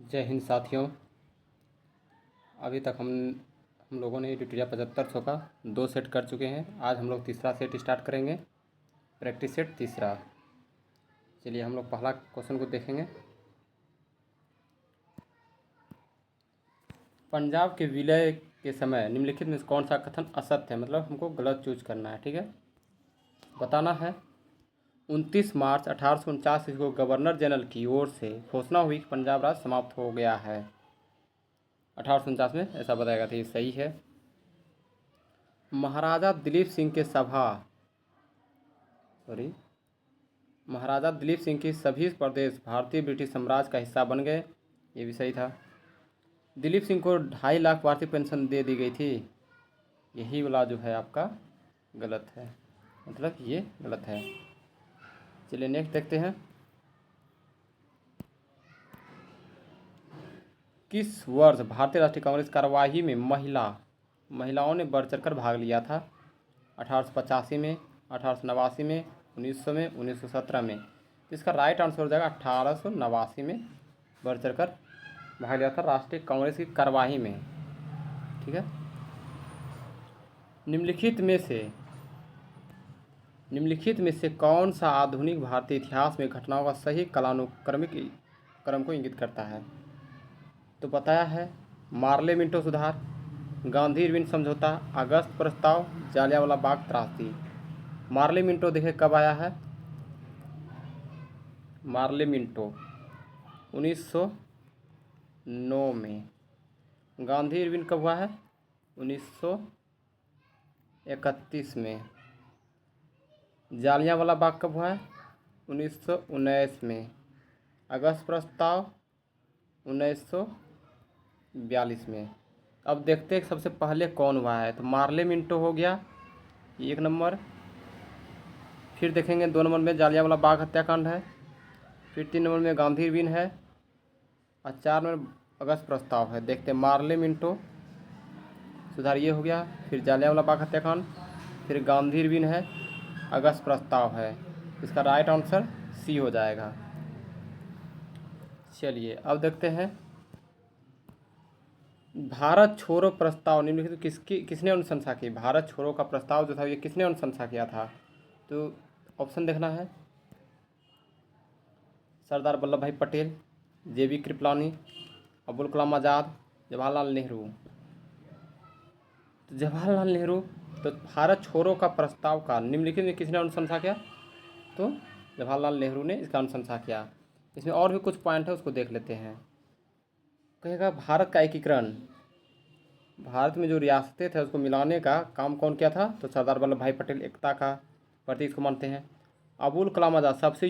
जय हिंद साथियों। अभी तक हम लोगों ने ट्यूटोरियल 7500 का 2 सेट कर चुके हैं। आज हम लोग तीसरा सेट स्टार्ट करेंगे, प्रैक्टिस सेट तीसरा। चलिए हम लोग पहला क्वेश्चन को देखेंगे। पंजाब के विलय के समय निम्नलिखित में कौन सा कथन असत्य है, मतलब हमको गलत चूज करना है। ठीक है, बताना है। 29 मार्च 1849 को गवर्नर जनरल की ओर से घोषणा हुई कि पंजाब राज्य समाप्त हो गया है। 1849 में ऐसा बताया गया था, ये सही है। महाराजा दिलीप सिंह की सभी प्रदेश भारतीय ब्रिटिश साम्राज्य का हिस्सा बन गए, ये भी सही था। दिलीप सिंह को 2.5 लाख वार्षिक पेंशन दे दी गई थी, यही वाला जो है आपका गलत है, मतलब ये गलत है। चलिए नेक्स्ट देखते हैं। किस वर्ष भारतीय राष्ट्रीय कांग्रेस कार्यवाही में महिलाओं ने बढ़ चढ़कर भाग लिया था? 1885 में, 1889 में, 1900 में, 1917 में। तो इसका राइट आंसर हो जाएगा 1889 में बढ़ चढ़कर भाग लिया था राष्ट्रीय कांग्रेस की कार्यवाही में। ठीक है। निम्नलिखित में से कौन सा आधुनिक भारतीय इतिहास में घटनाओं का सही कालानुक्रमिक क्रम को इंगित करता है? तो बताया है मार्ले मिंटो सुधार, गांधी इरविन समझौता, अगस्त प्रस्ताव, जालियांवाला बाग त्रासदी। मार्ले मिंटो देखे कब आया है? मार्ले मिंटो 1909 में। गांधी इरविन कब हुआ है? 1931 में। जालियांवाला बाग कब हुआ है? 1919 में। अगस्त प्रस्ताव 1942 में। अब देखते हैं सबसे पहले कौन हुआ है। तो मार्ले मिंटो हो गया 1 नंबर, फिर देखेंगे 2 नंबर में जालियांवाला बाग हत्याकांड है, फिर 3 नंबर में गांधी इरविन है, और 4 नंबर अगस्त प्रस्ताव है। देखते हैं मार्ले मिंटो सुधार ये हो गया, फिर जालियांवाला बाग हत्याकांड, फिर गांधी इरविन है, अगस्त प्रस्ताव है। इसका राइट आंसर सी हो जाएगा। चलिए अब देखते हैं भारत छोड़ो प्रस्ताव निम्नलिखित किसने अनुशंसा की? भारत छोड़ो का प्रस्ताव जो था ये किसने अनुशंसा किया था? तो ऑप्शन देखना है। सरदार वल्लभ भाई पटेल, JB कृपलानी, अबुल कलाम आज़ाद, जवाहरलाल नेहरू। तो जवाहरलाल नेहरू। तो भारत छोड़ो का प्रस्ताव का निम्नलिखित में किसने अनुशंसा किया? तो जवाहरलाल नेहरू ने इसका अनुशंसा किया। इसमें और भी कुछ पॉइंट है, उसको देख लेते हैं। कहेगा भारत का एकीकरण, भारत में जो रियासतें थे उसको मिलाने का काम कौन किया था? तो सरदार वल्लभ भाई पटेल एकता का प्रतीक इसको मानते हैं। अबुल कलाम आज़ाद सबसे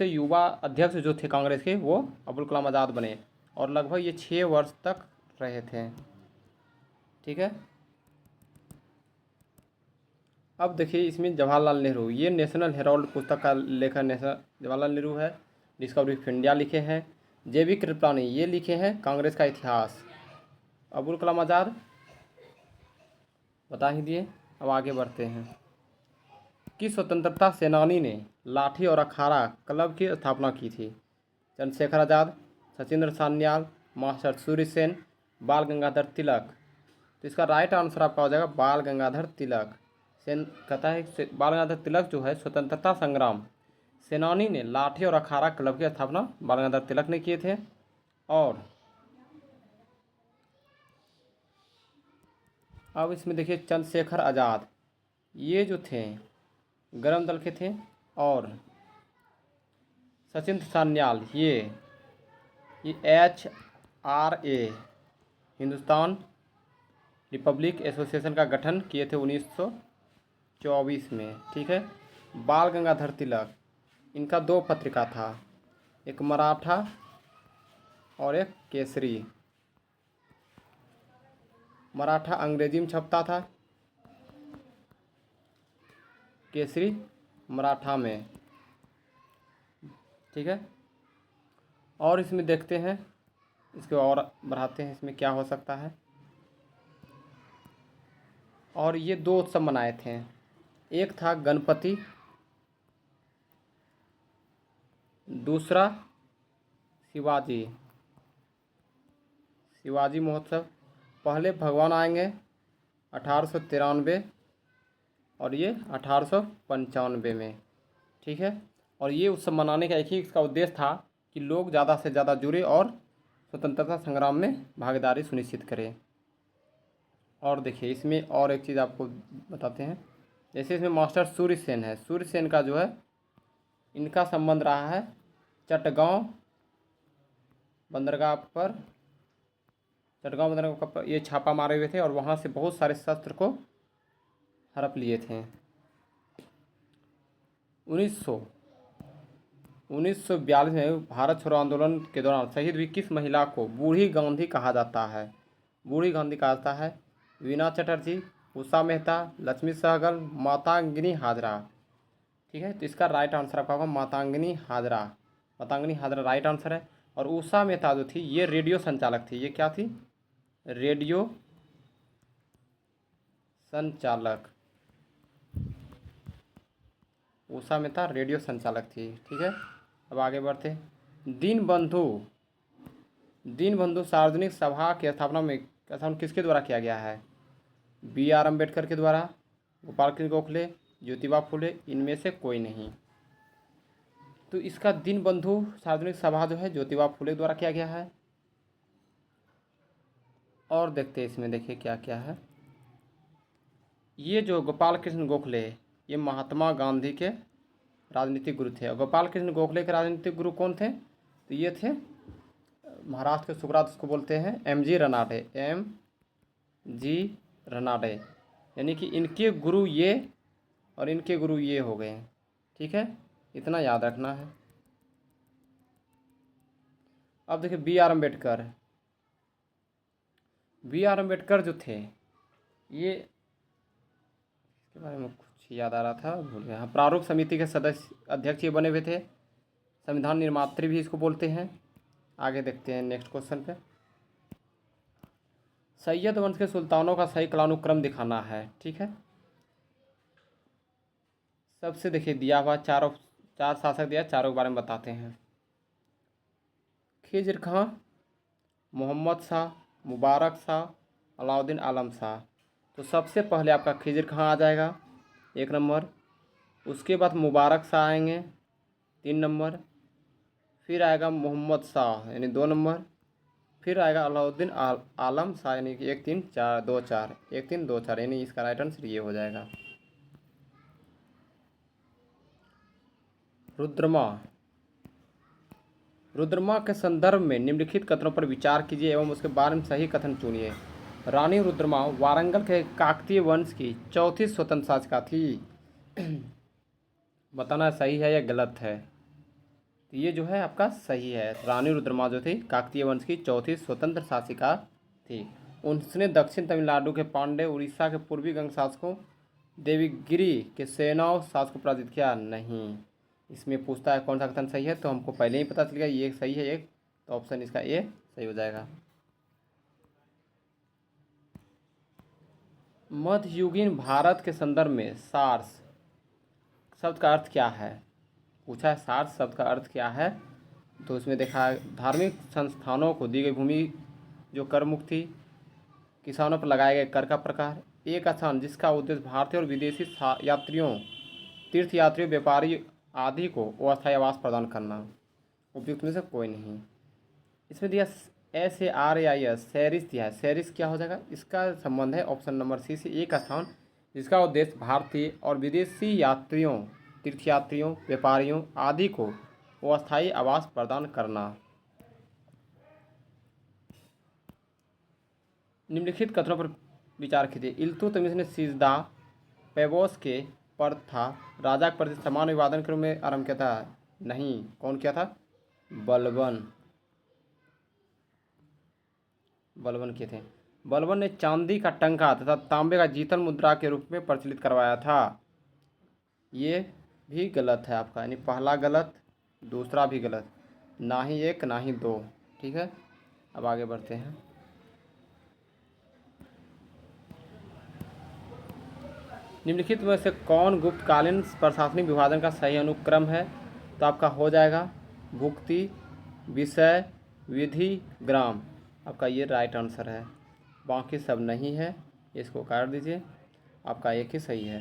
युवा अध्यक्ष जो थे कांग्रेस के, वो अबुल कलाम आज़ाद बने, और लगभग ये 6 वर्ष तक रहे थे। ठीक है। अब देखिए इसमें जवाहरलाल नेहरू, ये नेशनल हेराल्ड पुस्तक का लेखक जवाहरलाल नेहरू है। डिस्कवरी ऑफ इंडिया लिखे हैं। JB कृपलानी ये लिखे हैं कांग्रेस का इतिहास। अबुल कलाम आज़ाद बता ही दिए। अब आगे बढ़ते हैं। किस स्वतंत्रता सेनानी ने लाठी और अखाड़ा क्लब की स्थापना की थी? चंद्रशेखर आज़ाद, सचिंद्र सान्याल, मास्टर सूर्य सेन, बाल गंगाधर तिलक। तो इसका राइट आंसर आपका हो जाएगा बाल गंगाधर तिलक। सेन कहता है बाल गंगाधर तिलक जो है स्वतंत्रता संग्राम सेनानी ने लाठी और अखाड़ा क्लब की स्थापना बाल गंगाधर तिलक ने किए थे। और अब इसमें देखिए चंद्रशेखर आज़ाद ये जो थे गरम दल के थे, और सचिंद्र सान्याल ये HRA हिंदुस्तान रिपब्लिक एसोसिएशन का गठन किए थे 1924 में। ठीक है। बाल गंगाधर तिलक इनका 2 पत्रिका था, एक मराठा और एक केसरी। मराठा अंग्रेजी में छपता था, केसरी मराठा में। ठीक है। और इसमें देखते हैं, इसको और बढ़ाते हैं, इसमें क्या हो सकता है। और ये 2 उत्सव मनाए थे, एक था गणपति, दूसरा शिवाजी शिवाजी महोत्सव। पहले भगवान आएंगे 1893 और ये 1895 में, ठीक है। और ये उत्सव मनाने का एक ही इसका उद्देश्य था कि लोग ज़्यादा से ज़्यादा जुड़े और स्वतंत्रता संग्राम में भागीदारी सुनिश्चित करें। और देखिए इसमें और एक चीज़ आपको बताते हैं, जैसे इसमें मास्टर सूर्य सेन है। सूर्य सेन का जो है इनका संबंध रहा है चटगांव बंदरगाह पर ये छापा मारे हुए थे और वहाँ से बहुत सारे शस्त्र को हड़प लिए थे। 1942 में भारत छोड़ो आंदोलन के दौरान शहीद हुई किस महिला को बूढ़ी गांधी कहा जाता है? बूढ़ी गांधी कहा जाता है वीना चटर्जी, उषा मेहता, लक्ष्मी सहगल, मातंगिनी हाजरा, ठीक है। तो इसका राइट आंसर आपका होगा मातंगिनी हाजरा। मातंगिनी हाजरा राइट आंसर है। और उषा मेहता जो थी ये रेडियो संचालक थी। ये क्या थी? रेडियो संचालक। उषा मेहता रेडियो संचालक थी, ठीक है। अब आगे बढ़ते। दीनबंधु सार्वजनिक सभा की स्थापना किसके द्वारा किया गया है? B.R. अम्बेडकर के द्वारा, गोपाल कृष्ण गोखले, ज्योतिबा फुले, इनमें से कोई नहीं। तो इसका दीनबंधु सार्वजनिक सभा जो है ज्योतिबा फुले द्वारा किया गया है। और देखते हैं इसमें, देखिए क्या क्या है। ये जो गोपाल कृष्ण गोखले ये महात्मा गांधी के राजनीतिक गुरु थे। और गोपाल कृष्ण गोखले के राजनीतिक गुरु कौन थे? तो ये थे महाराष्ट्र के सुब्रात, उसको बोलते हैं M.G. रनाडे। यानी कि इनके गुरु ये और इनके गुरु ये हो गए, ठीक है। इतना याद रखना है। अब देखिए B.R. अम्बेडकर जो थे ये, इसके बारे में कुछ याद आ रहा था, भूल गया। प्रारूप समिति के सदस्य अध्यक्ष ये बने हुए थे। संविधान निर्मात्री भी इसको बोलते हैं। आगे देखते हैं नेक्स्ट क्वेश्चन पे। सैयद वंश के सुल्तानों का सही कालानुक्रम दिखाना है, ठीक है। सबसे देखिए दिया हुआ चार शासक दिया, चारों के बारे में बताते हैं। खिज्र खां, मोहम्मद शाह, मुबारक शाह, अलाउद्दीन आलम शाह। तो सबसे पहले आपका खिज्र खां आ जाएगा 1 नंबर। उसके बाद मुबारक शाह आएंगे 3 नंबर। फिर आएगा मोहम्मद शाह यानी 2 नंबर। फिर आएगा अलाउद्दीन आलम शाह यानी कि 1 3 4 2 4 1 3 2 4, यानी इसका राइट आंसर ये हो जाएगा। रुद्रमा के संदर्भ में निम्नलिखित कथनों पर विचार कीजिए एवं उसके बारे में सही कथन चुनिए। रानी रुद्रमा वारंगल के काकतीय वंश की चौथी स्वतंत्र शासिका थी। बताना सही है या गलत है। तो ये जो है आपका सही है। रानी रुद्रमा जो थी काकतीय वंश की चौथी स्वतंत्र शासिका थी। उसने दक्षिण तमिलनाडु के पांडे, उड़ीसा के पूर्वी गंग शासकों, देवगिरी के सेनाओं शासकों पराजित किया नहीं। इसमें पूछता है कौन सा कथन सही है, तो हमको पहले ही पता चल गया ये सही है एक, तो ऑप्शन इसका ए सही हो जाएगा। मध्ययुगीन भारत के संदर्भ में सार्स शब्द का अर्थ क्या है? पूछा है सार्स शब्द का अर्थ क्या है। तो इसमें देखा है धार्मिक संस्थानों को दी गई भूमि जो कर मुक्त थी, किसानों पर लगाए गए कर का प्रकार, एक स्थान जिसका उद्देश्य भारतीय और विदेशी यात्रियों, तीर्थयात्रियों, व्यापारी आदि को अस्थायी आवास प्रदान करना। उपयुक्त में से कोई नहीं। इसमें दिया SARIS सैरिस दिया है। सैरिस क्या हो जाएगा? इसका संबंध है ऑप्शन नंबर सी से, एक स्थान जिसका उद्देश्य भारतीय और विदेशी यात्रियों, तीर्थयात्रियों, व्यापारियों आदि को अस्थायी आवास प्रदान करना। निम्नलिखित कथनों पर विचार कीजिए। इल्तुतमिश ने सिजदा पैबोस के पर था राजा के प्रति समान विवादन के रूप में आरंभ किया था? नहीं। कौन किया था? बलबन किए थे। बलबन ने चांदी का टंका तथा तांबे का जीतल मुद्रा के रूप में प्रचलित करवाया था। ये भी गलत है आपका, यानी पहला गलत, दूसरा भी गलत, ना ही 1 ना ही 2, ठीक है। अब आगे बढ़ते हैं। निम्नलिखित में से कौन गुप्तकालीन प्रशासनिक विभाजन का सही अनुक्रम है? तो आपका हो जाएगा भुक्ति, विषय, विधि, ग्राम। आपका ये राइट आंसर है, बाकी सब नहीं है, इसको काट दीजिए, आपका एक ही सही है।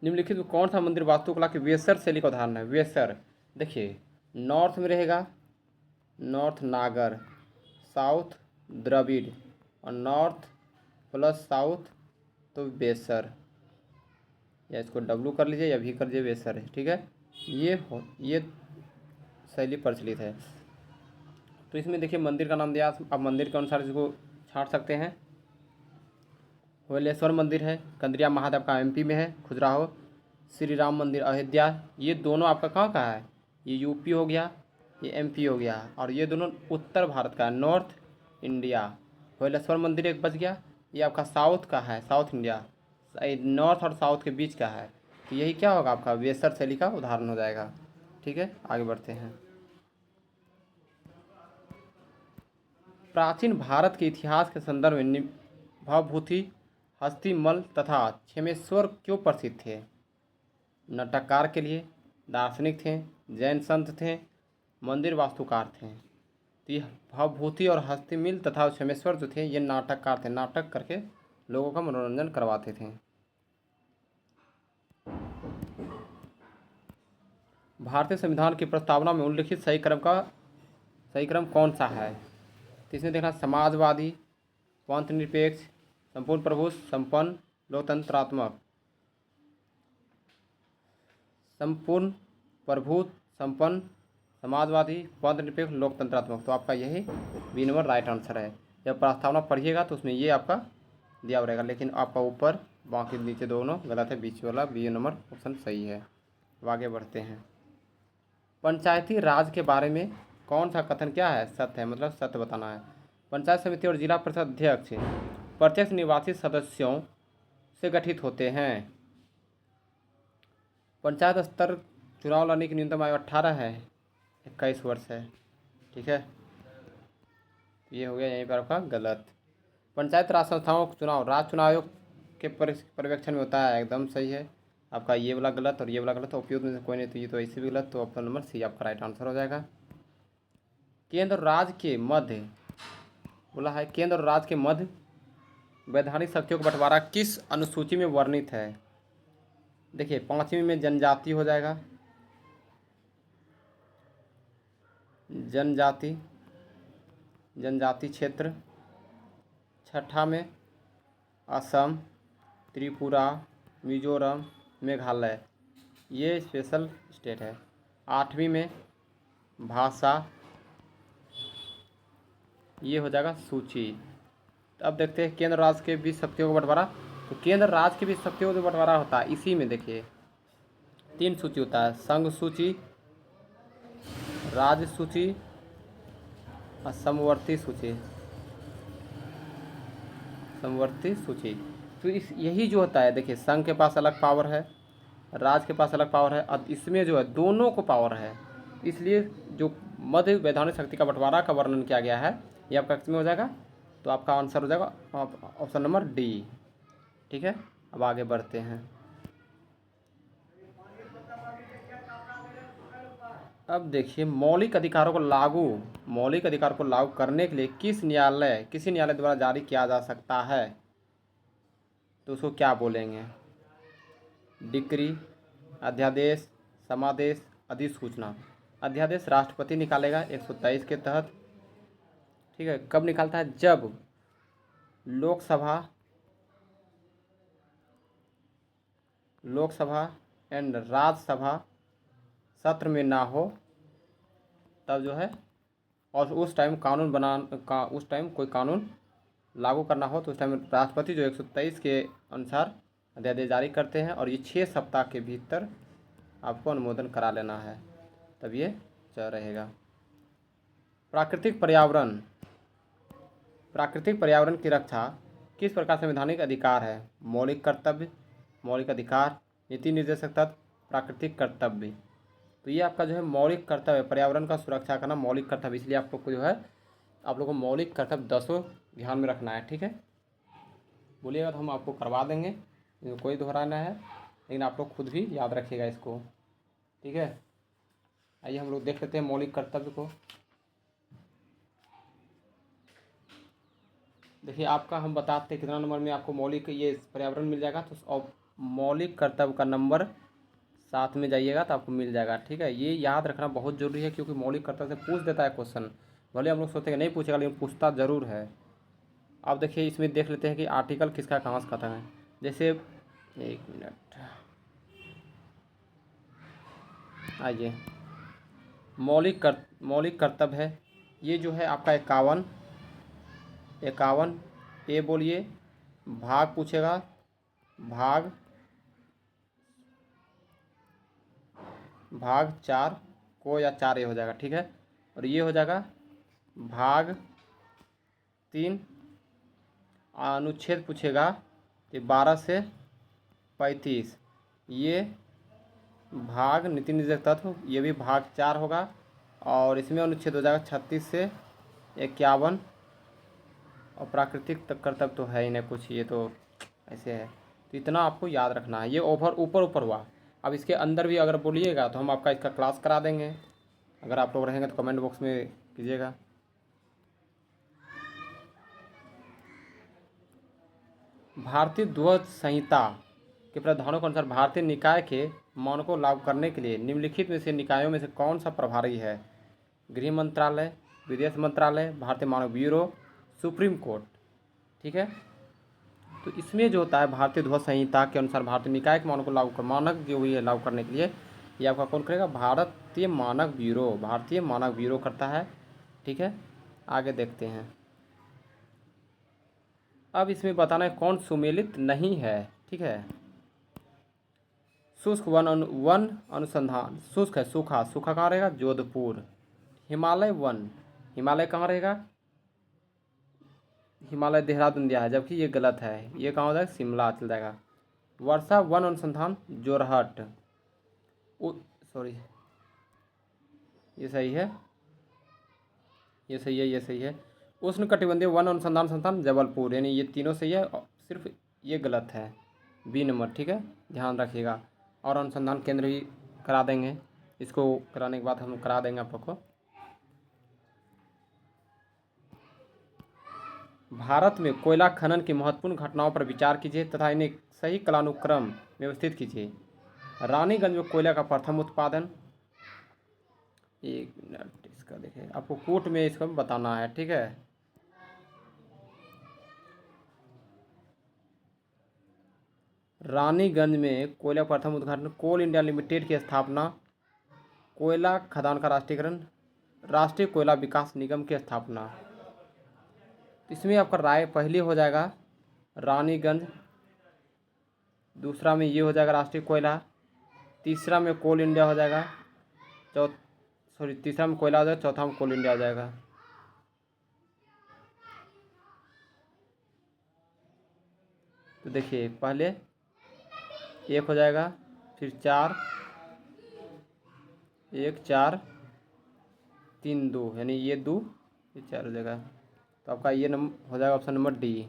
निम्नलिखित में कौन सा मंदिर वास्तुकला की वेसर शैली का उदाहरण है? वेसर देखिए, नॉर्थ में रहेगा नॉर्थ नागर, साउथ द्रविड़, और नॉर्थ प्लस साउथ तो वेसर, या इसको डब्लू कर लीजिए या भी कर लीजिए, वेसर है, ठीक है। ये शैली प्रचलित है। तो इसमें देखिए मंदिर का नाम दिया, आप मंदिर के अनुसार इसको छांट सकते हैं। होलेश्वर मंदिर है, कंदरिया महादेव का एमपी में है, खजुराहो। श्री राम मंदिर अयोध्या, ये दोनों आपका कहाँ का है? ये यूपी हो गया, ये एमपी हो गया, और ये दोनों उत्तर भारत का है, नॉर्थ इंडिया। होलेश्वर मंदिर एक बच गया, ये आपका साउथ का है, साउथ इंडिया, नॉर्थ और साउथ के बीच का है। तो यही क्या होगा आपका वेसर शैली का उदाहरण हो जाएगा, ठीक है। आगे बढ़ते हैं। प्राचीन भारत के इतिहास के संदर्भ में भवभूति, हस्तिमल तथा क्षेमेश्वर क्यों प्रसिद्ध थे? नाटककार के लिए, दार्शनिक थे, जैन संत थे, मंदिर वास्तुकार थे। तो ये भवभूति और हस्तिमिल तथा क्षेमेश्वर जो थे ये नाटककार थे, नाटक करके लोगों का मनोरंजन करवाते थे। भारतीय संविधान की प्रस्तावना में उल्लिखित सही क्रम कौन सा है? तो इसमें देखना समाजवादी, पंथ निरपेक्ष, संपूर्ण प्रभु, संपन्न, लोकतंत्रात्मक। संपूर्ण प्रभु, संपन्न, समाजवादी, पंथ निरपेक्ष, लोकतंत्रात्मक। तो आपका यही बी नंबर राइट आंसर है। जब प्रस्तावना पढ़िएगा तो उसमें ये आपका दिया रहेगा, लेकिन आपका ऊपर बाकी नीचे दोनों गलत है, बीच वाला बी नंबर ऑप्शन सही है। अब आगे बढ़ते हैं। पंचायती राज के बारे में कौन सा कथन क्या है? सत्य है, मतलब सत्य बताना है। पंचायत समिति और जिला परिषद अध्यक्ष प्रत्यक्ष निर्वाचित सदस्यों से गठित होते हैं। पंचायत स्तर चुनाव लड़ने की न्यूनतम आयु 18 है, 21 वर्ष है, ठीक है। ये हो गया यहीं पर आपका गलत। पंचायत राज संस्थाओं का चुनाव राज्य चुनाव आयोग के पर्यवेक्षण में होता है, एकदम सही है। आपका ये वाला गलत और ये वाला गलत, उपयुक्त में से कोई नहीं, तो ये तो ऐसे भी गलत, तो ऑप्शन नंबर सी आपका राइट आंसर हो जाएगा। केंद्र और राज्य के मध्य बोला है, केंद्र और राज्य के मध्य वैधानिक शक्तियों का बंटवारा किस अनुसूची में वर्णित है? देखिए 5वीं में जनजाति हो जाएगा, जनजाति क्षेत्र। 6ठा में असम, त्रिपुरा, मिजोरम, मेघालय, ये स्पेशल स्टेट है। 8वीं में भाषा, ये हो जाएगा सूची। अब देखते हैं केंद्र राज्य के बीच शक्तियों का बंटवारा। तो केंद्र राज्य के बीच शक्तियों का जो बंटवारा होता है, इसी में देखिए 3 सूची होता है, संघ सूची, राज्य सूची और समवर्ती सूची। तो यही जो होता है, देखिए संघ के पास अलग पावर है, राज्य के पास अलग पावर है, और इसमें जो है दोनों को पावर है, इसलिए जो मध्य वैधानिक शक्ति का बंटवारा का वर्णन किया गया है, ये आपका किसमें हो जाएगा? तो आपका आंसर हो जाएगा ऑप्शन नंबर डी, ठीक है। अब आगे बढ़ते हैं। अब देखिए मौलिक अधिकारों को लागू करने के लिए किसी न्यायालय द्वारा जारी किया जा सकता है, तो उसको क्या बोलेंगे? डिक्री, अध्यादेश, समादेश, अधिसूचना। अध्यादेश राष्ट्रपति निकालेगा 123 के तहत, ठीक है। कब निकालता है? जब लोकसभा एंड राज्यसभा सत्र में ना हो, तब जो है, और उस टाइम उस टाइम कोई कानून लागू करना हो, तो उस टाइम राष्ट्रपति जो 123 के अनुसार अध्यादेश जारी करते हैं, और ये 6 सप्ताह के भीतर आपको अनुमोदन करा लेना है, तब ये चल रहेगा। प्राकृतिक पर्यावरण की रक्षा किस प्रकार संवैधानिक अधिकार है? मौलिक कर्तव्य, मौलिक अधिकार, नीति निर्देशक तत्व, प्राकृतिक कर्तव्य। तो ये आपका जो है मौलिक कर्तव्य, पर्यावरण का सुरक्षा करना मौलिक कर्तव्य, इसलिए आप लोग को जो है, आप लोगों को मौलिक कर्तव्य 10 ध्यान में रखना है, ठीक है। बोलिएगा तो हम आपको करवा देंगे, कोई दोहराना है लेकिन आप लोग खुद भी याद रखिएगा इसको, ठीक है। आइए हम लोग देख लेते हैं मौलिक कर्तव्य को। देखिए आपका हम बताते हैं कितना नंबर में आपको मौलिक ये पर्यावरण मिल जाएगा, तो और मौलिक कर्तव्य का नंबर साथ में जाइएगा तो आपको मिल जाएगा, ठीक है। ये याद रखना बहुत ज़रूरी है, क्योंकि मौलिक कर्तव्य से पूछ देता है क्वेश्चन। भले हम लोग सोचते हैं नहीं पूछेगा, लेकिन पूछता ज़रूर है। अब देखिए इसमें देख लेते हैं कि आर्टिकल किसका कहाँ से खत्म है। जैसे 1 मिनट, आइए मौलिक कर्तव्य है ये जो है आपका 51 ए बोलिए, भाग पूछेगा, भाग 4 को या 4 ए हो जाएगा, ठीक है। और ये हो जाएगा भाग 3, अनुच्छेद पूछेगा तो 12 से 35, ये भाग नीति निर्देशक तत्व, ये भी भाग 4 होगा। और इसमें अनुच्छेद हो जाएगा 36 से 51। और प्राकृतिक कर्तव्य तो है ही नहीं कुछ, ये तो ऐसे है। तो इतना आपको याद रखना है। ये ऊपर ऊपर हुआ। अब इसके अंदर भी अगर बोलिएगा तो हम आपका इसका क्लास करा देंगे। अगर आप लोग रहेंगे तो कमेंट बॉक्स में कीजिएगा। भारतीय ध्वज संहिता के प्रावधानों के अनुसार भारतीय निकाय के मानकों लागू करने के लिए निम्नलिखित में से निकायों में से कौन सा प्रभारी है? गृह मंत्रालय, विदेश मंत्रालय, भारतीय मानक ब्यूरो, सुप्रीम कोर्ट, ठीक है। तो इसमें जो होता है भारतीय ध्वज संहिता के अनुसार भारतीय निकाय के मानक जो हुई है लागू करने के लिए, ये आपका कौन करेगा? भारतीय मानक ब्यूरो करता है, ठीक है। आगे देखते हैं। अब इसमें बताना है कौन सुमेलित नहीं है, ठीक है। शुष्क वन अनुसंधान, शुष्क है, सूखा कहाँ रहेगा? जोधपुर। हिमालय वन, हिमालय कहाँ रहेगा? हिमालय देहरादून दिया है, जबकि ये गलत है, ये कहाँ हो जाएगा? शिमला चल जाएगा। वर्षा वन अनुसंधान जोरहट, सॉरी ये सही है, ये सही है। उष्ण कटिबंधीय वन अनुसंधान संस्थान जबलपुर, यानी ये तीनों सही है, सिर्फ ये गलत है, बी नंबर, ठीक है, ध्यान रखिएगा। और अनुसंधान केंद्र भी करा देंगे, इसको कराने के बाद हम करा देंगे आप लोग को। भारत में कोयला खनन की महत्वपूर्ण घटनाओं पर विचार कीजिए तथा इन्हें सही कालानुक्रम में व्यवस्थित कीजिए। रानीगंज में कोयला का प्रथम उत्पादन, 1 मिनट इसका देखिए, आपको कोट में इसको बताना है, ठीक है। रानीगंज में कोयला प्रथम उद्घाटन, कोल इंडिया लिमिटेड की स्थापना, कोयला खदान का राष्ट्रीयकरण, राष्ट्रीय कोयला विकास निगम की स्थापना। इसमें आपका राय पहले हो जाएगा रानीगंज, दूसरा में ये हो जाएगा राष्ट्रीय कोयला, तीसरा में कोल इंडिया हो जाएगा, तीसरा में कोयला हो जाएगा, चौथा में कोल इंडिया हो जाएगा। तो देखिए पहले 1 हो जाएगा, फिर 4, 1 4 3 2, यानी ये 2 ये 4 हो जाएगा। तो आपका ये नंबर हो जाएगा ऑप्शन नंबर डी।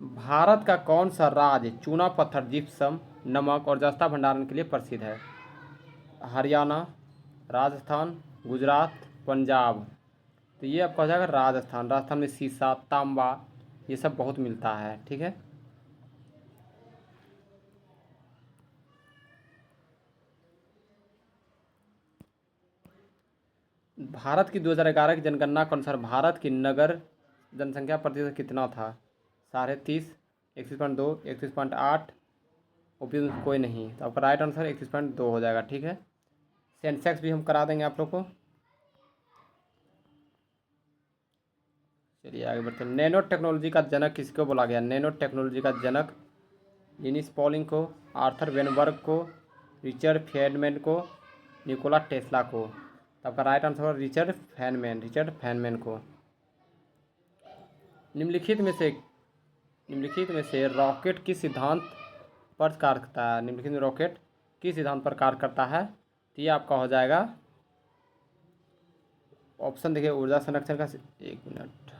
भारत का कौन सा राज्य चूना पत्थर, जिप्सम, नमक और जस्ता भंडारण के लिए प्रसिद्ध है? हरियाणा, राजस्थान, गुजरात, पंजाब। तो ये आपका हो जाएगा राजस्थान। राजस्थान में सीसा, तांबा ये सब बहुत मिलता है, ठीक है। भारत की 2011 की जनगणना के अनुसार भारत की नगर जनसंख्या प्रतिशत कितना था? 30.5, 31.2, 31.8, ऑप्शन कोई नहीं। तो आपका राइट आंसर 31.2 हो जाएगा, ठीक है। सेंसेक्स भी हम करा देंगे आप लोग को। चलिए आगे बढ़ते हैं। नैनो टेक्नोलॉजी का जनक किसको बोला गया? नैनो टेक्नोलॉजी का जनक लिनिस पॉलिंग को, आर्थर वेनबर्ग को, रिचर्ड फेनमैन को, निकोला टेस्ला को। तो आपका राइट आंसर रिचर्ड फैनमैन को। निम्नलिखित में से रॉकेट किस सिद्धांत पर कार्य करता है? निम्नलिखित में रॉकेट किस सिद्धांत पर कार्य करता है? तो ये आपका हो जाएगा ऑप्शन देखिए, ऊर्जा संरक्षण का 1 मिनट,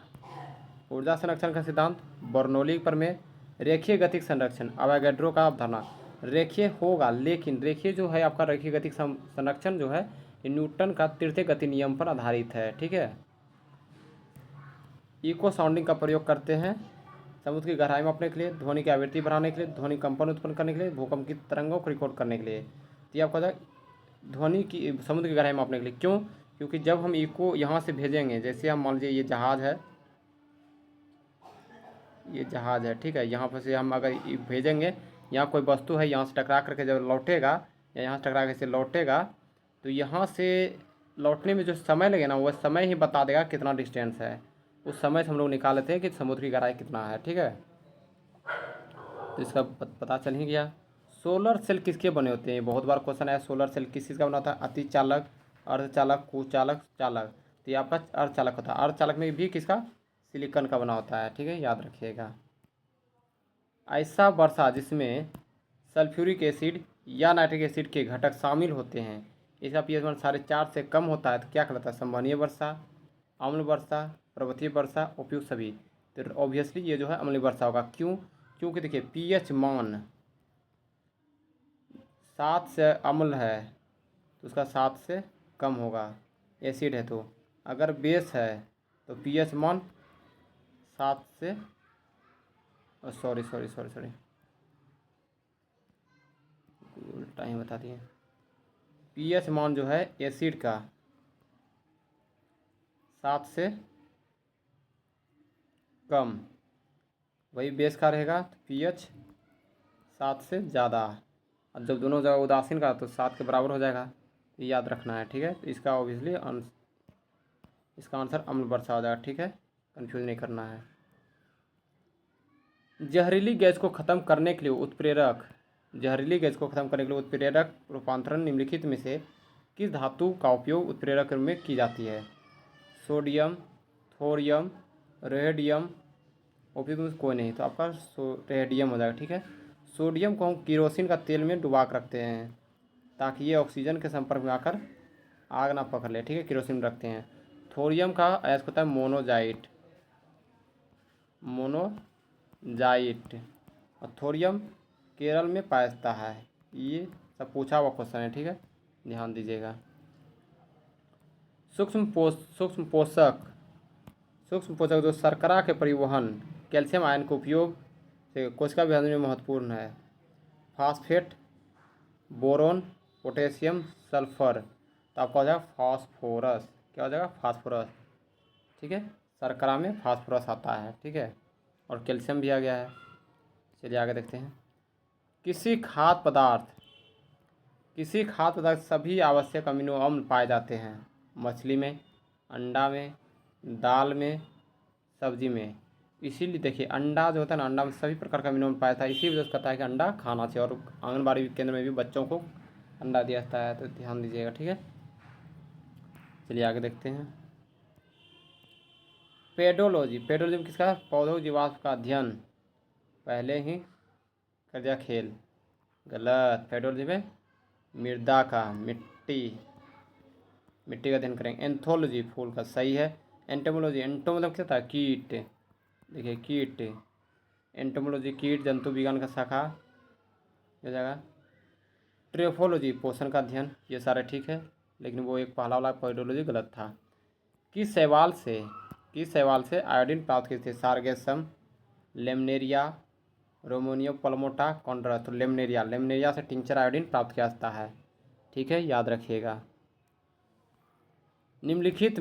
ऊर्जा संरक्षण का सिद्धांत, बर्नौली प्रमेय, रेखीय गतिक संरक्षण, अवोगाड्रो का अवधारणा। रेखीय होगा, लेकिन रेखीय जो है आपका रेखीय गतिक संरक्षण जो है ये न्यूटन का तृतीय गति नियम पर आधारित है। ठीक है। इको साउंडिंग का प्रयोग करते हैं समुद्र की गहराई मापने के लिए, ध्वनि की आवृत्ति बढ़ाने के लिए, ध्वनि कंपन उत्पन्न करने के लिए, भूकंप की तरंगों को रिकॉर्ड करने के लिए। तो ये आपका ध्वनि की समुद्र की गहराई मापने के लिए। क्यों? क्योंकि जब हम इको यहाँ से भेजेंगे, जैसे हम मान लीजिए ये जहाज़ है, ये जहाज़ है, ठीक है, यहाँ पर से हम अगर भेजेंगे, यहाँ कोई वस्तु है, यहाँ से टकरा करके जब लौटेगा या यहाँ से टकरा कर से लौटेगा, तो यहाँ से लौटने में जो समय लगेगा ना, वह समय ही बता देगा कितना डिस्टेंस है। उस समय से हम लोग निकाल लेते हैं कि समुद्र की गहराई कितना है। ठीक है, तो इसका पता चल ही गया। सोलर सेल किसके बने होते हैं? बहुत बार क्वेश्चन है, सोलर सेल किस चीज़ का बना होता है? अतिचालक, अर्धचालक, कुचालक, चालक। तो ये आपका अर्धचालक होता है। अर्धचालक में भी किसका? सिलिकॉन का बना होता है। ठीक है, याद रखिएगा। ऐसा वर्षा जिसमें सल्फ्यूरिक एसिड या नाइट्रिक एसिड के घटक शामिल होते हैं, इसका पीएच मान 4.5 से कम होता है तो क्या कहलाता है? संवहनीय वर्षा, अम्ल वर्षा, पर्वतीय वर्षा, उपयुक्त सभी। तो ऑब्वियसली ये जो है अम्लीय वर्षा होगा। क्यों? क्योंकि देखिए पीएच मान 7 से अम्ल है तो उसका 7 से कम होगा, एसिड है तो। अगर बेस है तो पीएच मान 7 से सॉरी उल्टा ही बता दिए। पीएच मान जो है एसिड का 7 से कम, वही बेस का रहेगा तो पीएच 7 से ज़्यादा। अब जब दोनों जगह उदासीन का तो 7 के बराबर हो जाएगा, तो याद रखना है। ठीक है, तो इसका ऑब्वियसली इसका आंसर अम्ल वर्षा हो जाएगा। ठीक है, कंफ्यूज नहीं करना है। जहरीली गैस को ख़त्म करने के लिए उत्प्रेरक, जहरीली गैस को ख़त्म करने के लिए उत्प्रेरक रूपांतरण निम्नलिखित में से किस धातु का उपयोग उत्प्रेरक में की जाती है? सोडियम, थोरियम, रेडियम, उपयुक्त में कोई नहीं, तो आपका रेडियम हो जाएगा। ठीक है, सोडियम को हम केरोसिन का तेल में डुबा कर रखते हैं ताकि ये ऑक्सीजन के संपर्क में आकर आग ना पकड़ ले। ठीक है, केरोसिन में रखते हैं। थोरियम का अयस्क होता है मोनोजाइट, और थोरियम केरल में पाया जाता है। ये सब पूछा हुआ क्वेश्चन है। ठीक है, ध्यान दीजिएगा। सूक्ष्म पोषक जो शर्करा के परिवहन कैल्शियम आयन के उपयोग से कोशिका विभाजन में महत्वपूर्ण है। Phosphate, boron, potassium, sulphur. तो आपका हो जाएगा फास्फोरस। क्या हो जाएगा? फास्फोरस। ठीक है, शर्करा में फास्फोरस आता है। ठीक है, और कैल्शियम भी आ गया है। चलिए आगे देखते हैं। किसी खाद्य पदार्थ सभी आवश्यक अमीनो अम्ल पाए जाते हैं। मछली में, अंडा में, दाल में, सब्जी में। इसीलिए देखिए अंडा जो होता है ना, अंडा में सभी प्रकार का अमीनो अम्ल पाया जाता है। इसी वजह से कहता है कि अंडा खाना चाहिए, और आंगनबाड़ी केंद्र में भी बच्चों को अंडा दिया जाता है, तो ध्यान दीजिएगा। ठीक है, चलिए आगे देखते हैं। पेडोलॉजी में किसका? पौधों जीवाश्म का अध्ययन। पहले ही कर दिया खेल, गलत। पेडोलॉजी में मृदा का, मिट्टी का अध्ययन करेंगे। एंथोलॉजी फूल का, सही है। एंटोमोलॉजी, एंटो मतलब क्या था? कीट। देखिए कीट, एंटोमोलॉजी कीट जंतु विज्ञान का शाखा हो जाएगा। ट्रेफोलॉजी पोषण का अध्ययन। ये सारे ठीक है, लेकिन वो एक पहला वाला पेडोलॉजी गलत था। किस शैवाल से आयोडीन प्राप्त की थी? सारगेसम, लेमनेरिया, रोमोनियम पल्मोटा, कॉन्ड्रस। तो लेमनेरिया से टिंचर आयोडीन प्राप्त किया जाता है। ठीक है, याद रखिएगा। निम्नलिखित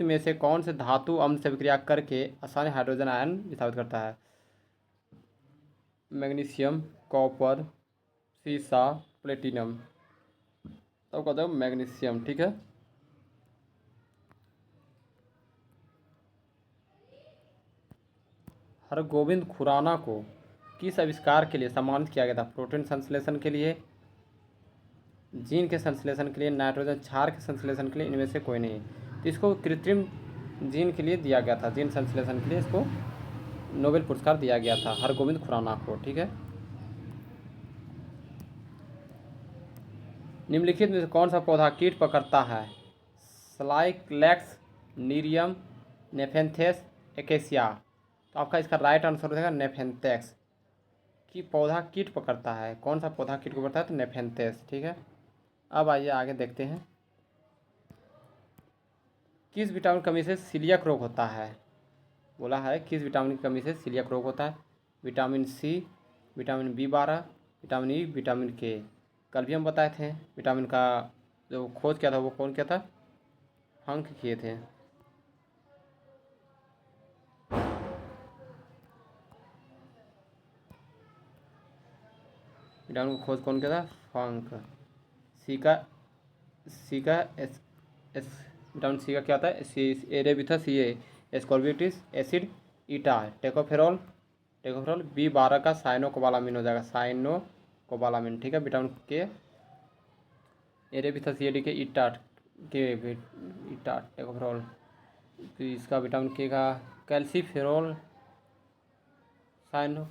में से कौन से धातु अम्ल से विक्रिया करके आसानी हाइड्रोजन आयन स्थापित करता है? मैग्नीशियम, कॉपर, सीसा, प्लेटिनम। तो कहते हैं मैग्नीशियम। ठीक है, हरगोविंद खुराना को किस आविष्कार के लिए सम्मानित किया गया था? प्रोटीन संश्लेषण के लिए, जीन के संश्लेषण के लिए, नाइट्रोजन क्षार के संश्लेषण के लिए, इनमें से कोई नहीं। तो इसको कृत्रिम जीन के लिए दिया गया था, जीन संश्लेषण के लिए इसको नोबेल पुरस्कार दिया गया था हरगोविंद खुराना को। ठीक है, निम्नलिखित में से कौन सा पौधा कीट पकड़ता है? स्लाइलैक्स, नीरियम, नेफेंथेस, एकेसिया। तो आपका इसका राइट आंसर हो जाएगा नेफेंथेक्स। कि पौधा कीट पकड़ता है, कौन सा पौधा कीट को पकड़ता है? तो नेफेंथेस। ठीक है, अब आइए आगे देखते हैं। किस विटामिन कमी से सीलियक रोग होता है? बोला है किस विटामिन की कमी से सीलियक रोग होता है? Vitamin C, vitamin B12, vitamin E, vitamin K. कल भी हम बताए थे विटामिन का जो खोज किया था वो कौन किया था? हंक किए थे। विटामिन का खोज कौन किया था? फंक। सी का एस एस विटामिन सी का क्या होता है? सी एरेबिथस, ये एस्कॉर्बिटिस एसिड, ईटा, टेकोफेरॉल। B12 का साइनोकोबालामिन हो जाएगा, साइनोकोबालामिन। ठीक है, विटामिन के एरेबिथस, ये के ईटा के ईटा टेकोफेरॉल। तो इसका विटामिन के का कैल्सीफेरॉल, साइनो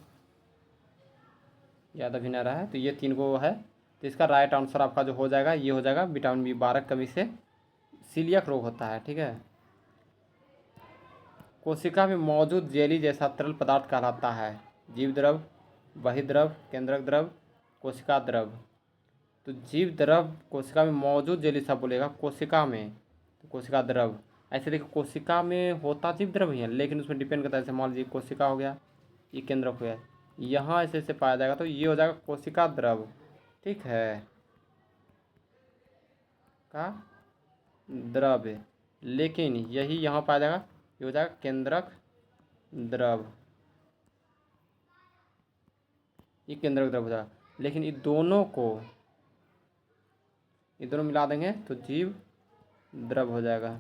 याद अभी नहीं रहा है, तो ये तीन को है। तो इसका राइट आंसर आपका जो हो जाएगा ये हो जाएगा विटामिन B12 कमी से सीलियक रोग होता है। ठीक है, कोशिका में मौजूद जेली जैसा तरल पदार्थ कहलाता है? जीव द्रव, बहिर्द्रव, केंद्रक द्रव, कोशिका द्रव। तो जीव द्रव कोशिका में मौजूद जेली सा बोलेगा, कोशिका में तो कोशिका द्रव। ऐसे देखिए कोशिका में होता जीव द्रव ही है, लेकिन उसमें डिपेंड करता है। जैसे मान लीजिए कोशिका हो गया, ये केंद्रक हो गया, यहाँ ऐसे ऐसे पाया जाएगा, तो ये हो जाएगा कोशिका द्रव। ठीक है, का द्रव, लेकिन यही यहाँ पाया जाएगा, ये हो जाएगा केंद्रक द्रव। ये केंद्रक द्रव हो जाएगा, लेकिन ये दोनों मिला देंगे तो जीव द्रव हो जाएगा।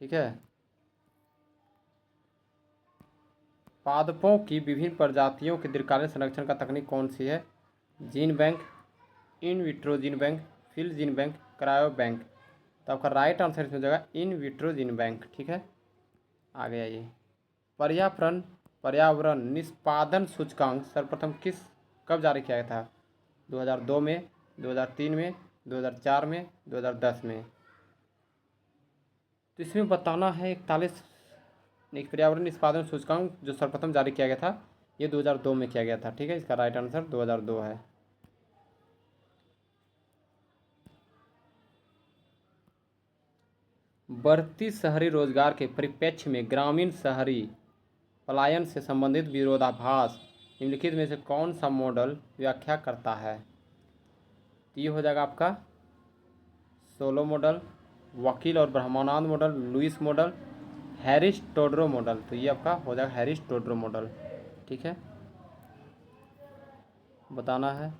ठीक है, पादपों की विभिन्न प्रजातियों के दीर्घकालीन संरक्षण का तकनीक कौन सी है? Gene bank, in vitro gene bank, field gene bank, cryo bank. तो आपका राइट आंसर इसमें हो जाएगा इन विट्रो जीन बैंक। ठीक है, आगे आइए। पर्यावरण निष्पादन सूचकांक सर्वप्रथम कब जारी किया गया था? 2002 में, 2003 में, 2004 में, 2010 में। तो इसमें बताना है 41 पर्यावरण निष्पादन सूचकांक जो सर्वप्रथम जारी किया गया था, ये 2002 में किया गया था। ठीक है, इसका राइट आंसर 2002 है। बढ़ती शहरी रोजगार के परिप्रेक्ष्य में ग्रामीण शहरी पलायन से संबंधित विरोधाभास निम्नलिखित में से कौन सा मॉडल व्याख्या करता है? तो ये हो जाएगा आपका सोलो मॉडल, वकील और Brahmananda model, Lewis model, Harris Todaro model. तो ये आपका हो जाएगा हैरिस टोड्रो मॉडल। ठीक है, बताना है।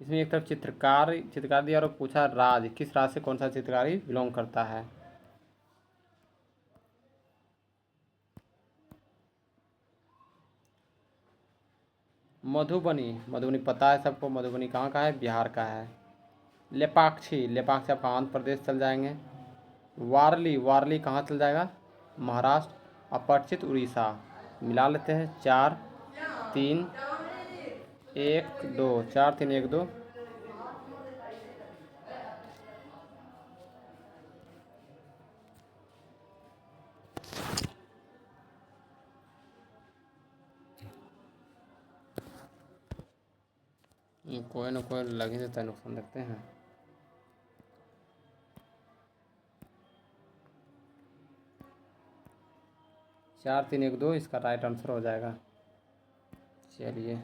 इसमें एक तरफ चित्रकार दिया और पूछा राज, किस राज से कौन सा चित्रकारी बिलोंग करता है? मधुबनी पता है सबको, मधुबनी कहाँ का है? बिहार का है। लेपाक्षी आपका आंध्र प्रदेश चल जाएंगे। वारली कहाँ चल जाएगा? महाराष्ट्र। अपरिचित उड़ीसा। मिला लेते हैं 4 3 1 2, 4 3 1 2। कोई ना कोई लग ही देता है, नुकसान देखते हैं। चार तीन एक दो इसका राइट आंसर हो जाएगा। चलिए,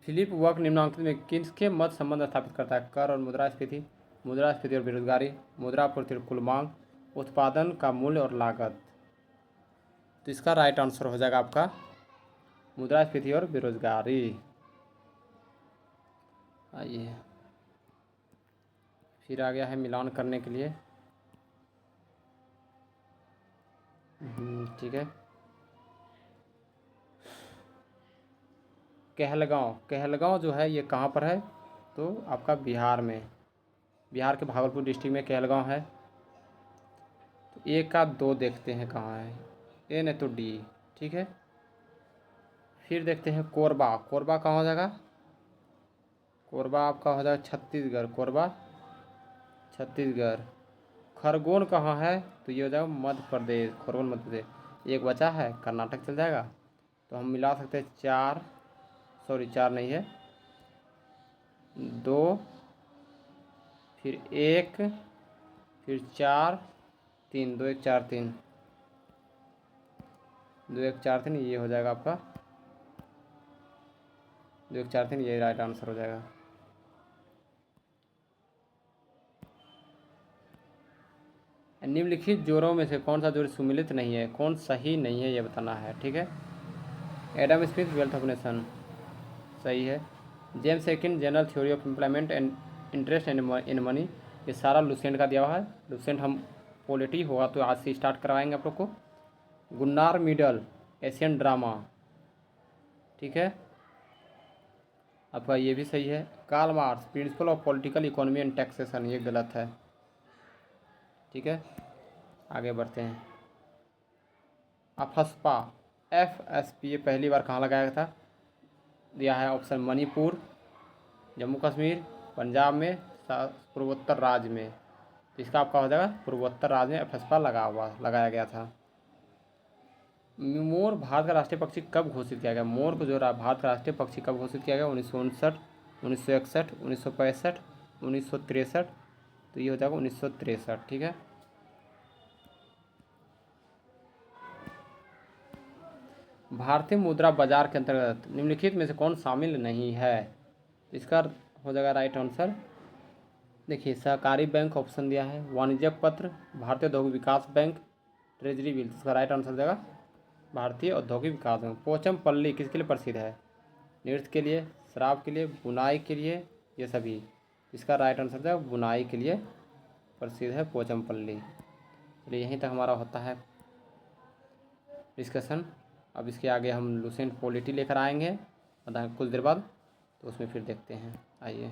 फिलिप वर्क निम्नांकित में किसके मत संबंध स्थापित करता है? कर और मुद्रास्फीति और बेरोजगारी, मुद्रापूर्ति और कुल मांग, उत्पादन का मूल्य और लागत। तो इसका राइट आंसर हो जाएगा आपका मुद्रास्फीति और बेरोजगारी। आइए, फिर आ गया है मिलान करने के लिए। ठीक है, कहलगांव जो है ये कहाँ पर है? तो आपका बिहार में, बिहार के भागलपुर डिस्ट्रिक्ट में कहलगांव है। तो ए का 2 देखते हैं कहाँ है, ए नहीं तो डी। ठीक है, फिर देखते हैं कोरबा कहाँ हो जाएगा? कोरबा आपका हो जाएगा छत्तीसगढ़, कोरबा छत्तीसगढ़। खरगोन कहाँ है? तो ये हो जाएगा मध्य प्रदेश, खरगोन मध्य प्रदेश। एक बचा है, कर्नाटक चल जाएगा। तो हम मिला सकते हैं 4, सॉरी 4 नहीं है, 2, फिर 1, फिर 4, 3, 2 1 4 3, 2 1 4 3, ये हो जाएगा आपका 2 1 4 3, ये राइट आंसर हो जाएगा। निम्नलिखित जोड़ों में से कौन सा जोड़ सुमिलित नहीं है, कौन सही नहीं है, ये बताना है। ठीक है। Adam Smith wealth of nation सही है। James second general theory of employment and interest in money, ये सारा लुसेंट का दिया हुआ है। लुसेंट हम पॉलिटी होगा तो आज से स्टार्ट करवाएंगे आप लोग को। गुन्नार मिडल एशियन ड्रामा, ठीक है, आपका ये भी सही है। Karl Marx principle of political economy and taxation, ये गलत है। ठीक है, आगे बढ़ते हैं। अफस्पा FSP ये पहली बार कहाँ लगाया था? दिया है ऑप्शन मणिपुर, जम्मू कश्मीर, पंजाब में, पूर्वोत्तर राज्य में। तो इसका आपका हो जाएगा पूर्वोत्तर राज्य में अफस्पा लगाया गया था। मोर भारत का राष्ट्रीय पक्षी कब घोषित किया गया? मोर को जो भारत का राष्ट्रीय पक्षी कब घोषित किया गया? 1959, 1961, 1965, 1963। तो ये हो जाएगा 1963। ठीक है। भारतीय मुद्रा बाजार के अंतर्गत निम्नलिखित में से कौन शामिल नहीं है? इसका हो जाएगा राइट आंसर। देखिए, सहकारी बैंक ऑप्शन दिया है, वाणिज्यिक पत्र, भारतीय औद्योगिक विकास बैंक, ट्रेजरी बिल। इसका राइट आंसर हो जाएगा भारतीय औद्योगिक विकास बैंक। पोचमपल्ली किसके लिए प्रसिद्ध है? नृत्य के लिए, शराब के लिए, बुनाई के लिए, ये सभी। इसका राइट आंसर है बुनाई के लिए प्रसिद्ध है पोचमपल्ली। चलिए, यहीं तक हमारा होता है डिस्कशन। अब इसके आगे हम लुसेंट पॉलिटी लेकर आएंगे कुछ देर बाद, तो उसमें फिर देखते हैं। आइए।